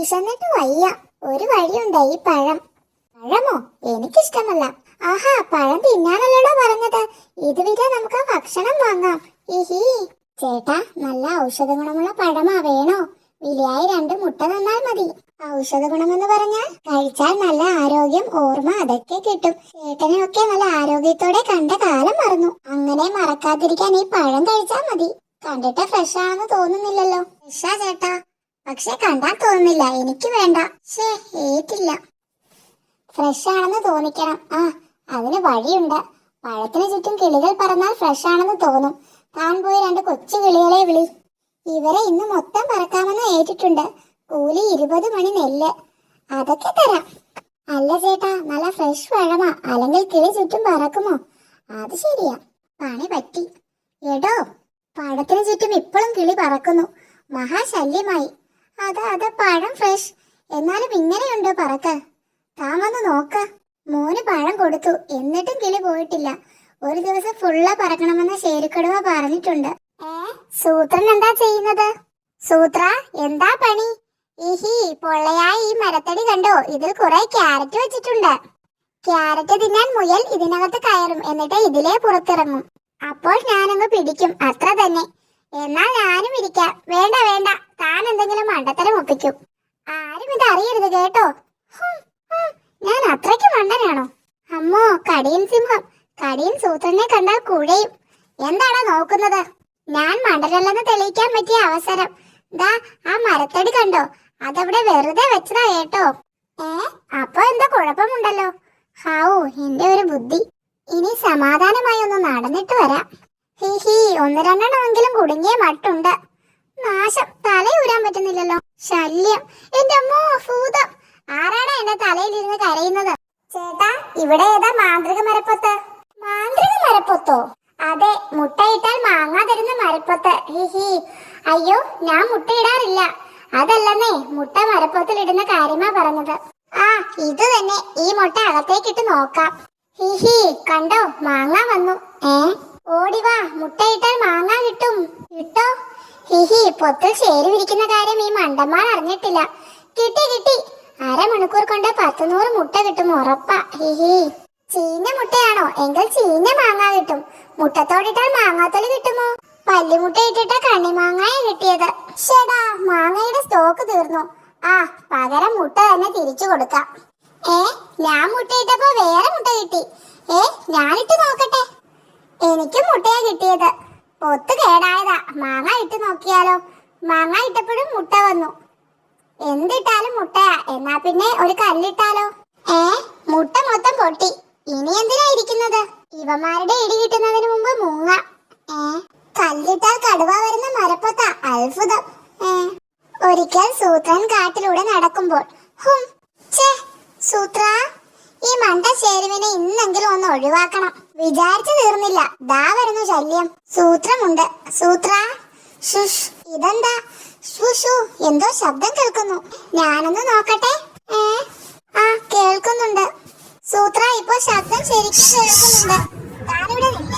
വിശന്നിട്ട് വയ്യ. ഒരു വഴിയുണ്ട്, ഈ പഴം. പഴമോ? എനിക്കിഷ്ടമല്ല. ആഹാ, പഴം തിന്നാനല്ലല്ലോ പറഞ്ഞത്. ഇതുവരെ നമുക്ക് ഭക്ഷണം വാങ്ങാം. ഇഹി. ചേട്ടാ, നല്ല ഔഷധ ഗുണമുള്ള പഴമാ, വേണോ? വിലയായി 2 മുട്ട തന്നാൽ മതി. ഔഷധ ഗുണമെന്ന് പറഞ്ഞാൽ കഴിച്ചാൽ നല്ല ആരോഗ്യം, ഓർമ്മ, അതൊക്കെ കിട്ടും. ചേട്ടനെയൊക്കെ നല്ല ആരോഗ്യത്തോടെ കണ്ട കാലം മറന്നു. അങ്ങനെ മറക്കാതിരിക്കാൻ ഈ പഴം കഴിച്ചാൽ മതി. കണ്ടിട്ട് ഫ്രഷ് ആണെന്ന് തോന്നുന്നില്ലല്ലോ. ഫ്രഷാ ചേട്ടാ, പക്ഷെ കണ്ടാൽ തോന്നുന്നില്ല. എനിക്ക് വേണ്ട. ശേ, ഏറ്റില്ല. ഫ്രഷ് ആണെന്ന് തോന്നിക്കണം. അതിന് വഴിയുണ്ട്. പഴത്തിന് ചുറ്റും കിളികൾ പറന്നാൽ ഫ്രഷ് ആണെന്ന് തോന്നും. താൻ പോയി 2 കൊച്ചു കിളികളെ വിളി. ഇവരെ ഇന്ന് മൊത്തം പറക്കാമെന്ന് ഏറ്റിട്ടുണ്ട്. കൂലി 20 മണി നെല്ല്. അതൊക്കെ തരാം. അല്ല ചേട്ടാ, നല്ല ഫ്രഷ് പഴമാ, അല്ലെങ്കിൽ കിളി ചുറ്റും പറക്കുമോ? അത് ശരിയാ, പണി പറ്റി. എടോ, പഴത്തിന് ചുറ്റും ഇപ്പോഴും കിളി പറക്കുന്നു. മഹാശല്യമായി. അത് പഴം ഫ്രഷ്, എന്നാലും ഇങ്ങനെയുണ്ടോ പറക്ക്? താൻ വന്ന് നോക്ക. മോന് പഴം കൊടുത്തു, എന്നിട്ടും കിളി പോയിട്ടില്ല. ഒരു ദിവസം ഫുള്ള് പറക്കണമെന്ന് ശേരിക്കടുവ പറഞ്ഞിട്ടുണ്ട്. സൂത്രൻ എന്താ ചെയ്യുന്നത്? സൂത്ര, എന്താ പണി? ഇഹി, പൊള്ളയായി ഈ മരത്തടി കണ്ടോ? ഇതിൽ കുറെ ക്യാരറ്റ് വെച്ചിട്ടുണ്ട്. ക്യാരറ്റ് തിന്നാൻ മുയൽ ഇതിനകത്ത് കയറും, എന്നിട്ട് ഇതിലേ പുറത്തിറങ്ങും. അപ്പോൾ ഞാനങ്ങ് പിടിക്കും, അത്ര തന്നെ. എന്നാൽ ഞാനും ഇരിക്കാം. വേണ്ട വേണ്ട, താൻ എന്തെങ്കിലും മണ്ടത്തരം ഒപ്പിക്കും. ആരും ഇത് അറിയരുത് കേട്ടോ. ഞാൻ അത്രയ്ക്ക് മണ്ടനാണോ? അമ്മോ, കടിയൻ സിംഹം. കടിയൻ സൂത്രനെ കണ്ടാൽ കുഴയും. എന്താടാ നോക്കുന്നത്? ഞാൻ മണ്ടനല്ലെന്ന് തെളിയിക്കാൻ പറ്റിയ അവസരം. ദാ ആ മരത്തടി കണ്ടോ? അതവിടെ വെറുതെ വെച്ചതാ കേട്ടോ. അപ്പൊ എന്താ കുഴപ്പമുണ്ടല്ലോ? ഹാവൂ, എന്റെ ഒരു ബുദ്ധി. ഇനി സമാധാനമായി ഒന്ന് നടന്നിട്ട് വരാം. ഹിഹി, 1-2 എണ്ണമെങ്കിലും കുടുങ്ങിയ മട്ടുണ്ട്. നാശം, തലയൂരാൻ പറ്റുന്നില്ലല്ലോ. ശല്യം. എന്റെ അമ്മോ, ഭൂതം. ആരാടാ എന്റെ തലയിലിരുന്ന് കരയുന്നത്? ചേട്ടാ, ഇവിടെ ഏതാ മാന്ത്രിക മരപ്പൊത്ത്? മാന്ത്രിക മരപ്പൊത്തോ? അതെ, മുട്ടയിട്ടാൽ മാങ്ങ തരുന്ന മരപ്പൊത്ത്. ഹിഹി. അയ്യോ, ഞാൻ മുട്ടയിടാറില്ല. അതല്ലെന്നേ, മുട്ട മരപ്പൊത്തിലിടുന്ന കാര്യമാ പറഞ്ഞത്. ഇത് തന്നെ. ഈ മുട്ട അകത്തേക്കിട്ട് നോക്കാം. ഹിഹി, കണ്ടോ, മാങ്ങ വന്നു. ഓടിവാ, മുട്ടയിട്ടാൽ മാങ്ങ കിട്ടും. കിട്ടോ? ഹിഹി, പൊത്തിൽ ശേരി വിരിക്കുന്ന കാര്യം ഈ മണ്ടന്മാർ അറിഞ്ഞിട്ടില്ല. കിട്ടി കിട്ടി. അരമണിക്കൂർ കൊണ്ട് 10-100 മുട്ട കിട്ടും, ഉറപ്പാ. ഹിഹി. ചീഞ്ഞ മുട്ടയാണോ? എങ്കിൽ ചീഞ്ഞ മാങ്ങ കിട്ടും. മുട്ടത്തോടിട്ടാൽ മാങ്ങാത്തൊലി കിട്ടുമോ? പല്ലിമുട്ട ഇട്ടിട്ട് കണ്ണിമാങ്ങായ കിട്ടിയത്. ഷെടാ, മാങ്ങയുടെ സ്റ്റോക്ക് തീർന്നു. പകരം മുട്ട തന്നെ തിരിച്ചു കൊടുക്കാം. ഞാൻ മുട്ടയിട്ടപ്പോ വേറെ മുട്ട കിട്ടി. ഞാനിട്ട് നോക്കട്ടെ. എനിക്കും മുട്ടയാ കിട്ടിയത്. പൊത്ത് കേടായതാ. മാങ്ങ ഇട്ട് നോക്കിയാലോ? മാങ്ങ ഇട്ടപ്പോഴും മുട്ട വന്നു. എന്തിട്ടാലും മുട്ടയാ. എന്നാ പിന്നെ ഒരു കല്ലിട്ടാലോ? മുട്ട മൊത്തം പൊട്ടി. ഇനി എന്തിനാ ഇരിക്കുന്നത്? ഇവന്മാരുടെ ഇടി കിട്ടുന്നതിന് മുമ്പ് മൂങ്ങ. കല്ലിട്ടാൽ കടുവ വരുന്ന മരപ്പൊത്ത. അത്ഭുതം. ഒരിക്കൽ സൂത്രൻ കാട്ടിലൂടെ നടക്കുമ്പോൾ, സൂത്ര, ഈ മണ്ട ചേരുവിനെ ഇന്നെങ്കിലും ഒന്ന് ഒഴിവാക്കണം. വിചാരിച്ചു തീർന്നില്ല, ദാ വരുന്നു ശല്യം. സൂത്രമുണ്ട്. സൂത്ര, ഇതെന്താ? എന്തോ ശബ്ദം കേൾക്കുന്നു. ഞാനൊന്ന് നോക്കട്ടെ. കേൾക്കുന്നുണ്ട്. സൂത്ര, ഇപ്പൊ ശബ്ദം ശരിക്കും കേൾക്കുന്നുണ്ട്. താനിവിടെ നില്ല.